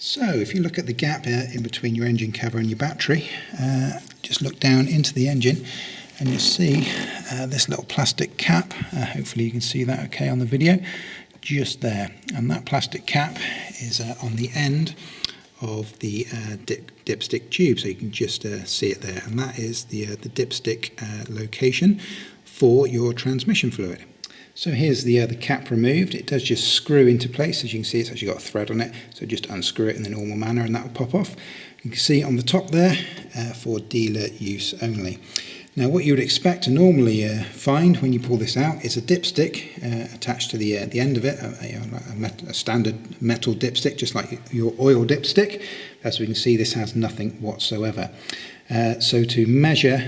So if you look at the gap in between your engine cover and your battery, just look down into the engine and you'll see this little plastic cap. Hopefully you can see that okay on the video, just there. And that plastic cap is on the end of the dipstick tube, so you can just see it there. And that is the dipstick location for your transmission fluid. So here's the cap removed. It does just screw into place. As you can see, it's actually got a thread on it, so just unscrew it in the normal manner and that will pop off. You can see on the top there, for dealer use only. Now what you would expect to normally find when you pull this out is a dipstick attached to the end of it, a standard metal dipstick, just like your oil dipstick. As we can see, this has nothing whatsoever. So to measure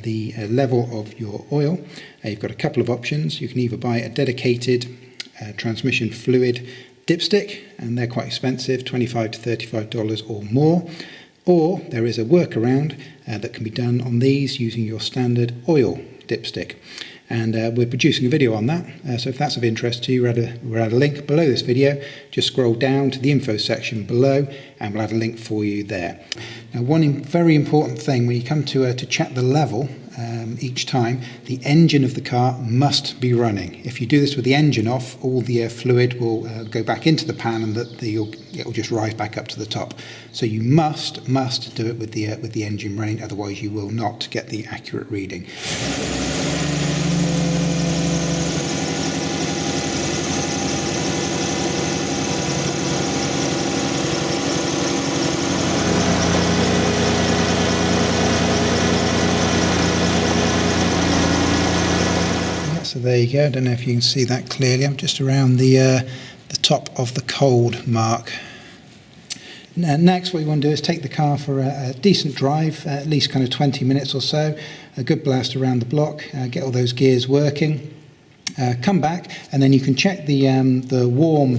the level of your oil, you've got a couple of options. You can either buy a dedicated transmission fluid dipstick, and they're quite expensive, $25 to $35 or more. Or there is a workaround that can be done on these using your standard oil dipstick. And we're producing a video on that, so if that's of interest to you, we'll add a link below this video. Just scroll down to the info section below and we'll add a link for you there. Now one very important thing when you come to check the level each time, the engine of the car must be running. If you do this with the engine off, all the fluid will go back into the pan and it will just rise back up to the top. So you must do it with the engine running, otherwise you will not get the accurate reading. So there you go. I don't know if you can see that clearly. I'm just around the top of the cold mark. Now, next, what you want to do is take the car for a decent drive, at least kind of 20 minutes or so. A good blast around the block, get all those gears working. Come back and then you can check the warm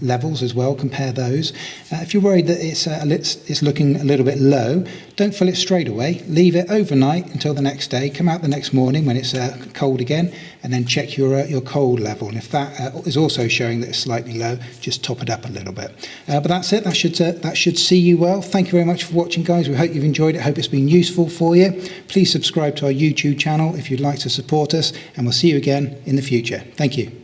levels as well, compare those. If you're worried that it's looking a little bit low, don't fill it straight away. Leave it overnight until the next day. Come out the next morning when it's cold again and then check your cold level. And if that is also showing that it's slightly low, just top it up a little bit. But that's it. That should see you well. Thank you very much for watching, guys. We hope you've enjoyed it. Hope it's been useful for you. Please subscribe to our YouTube channel if you'd like to support us, and we'll see you again in the future. Thank you.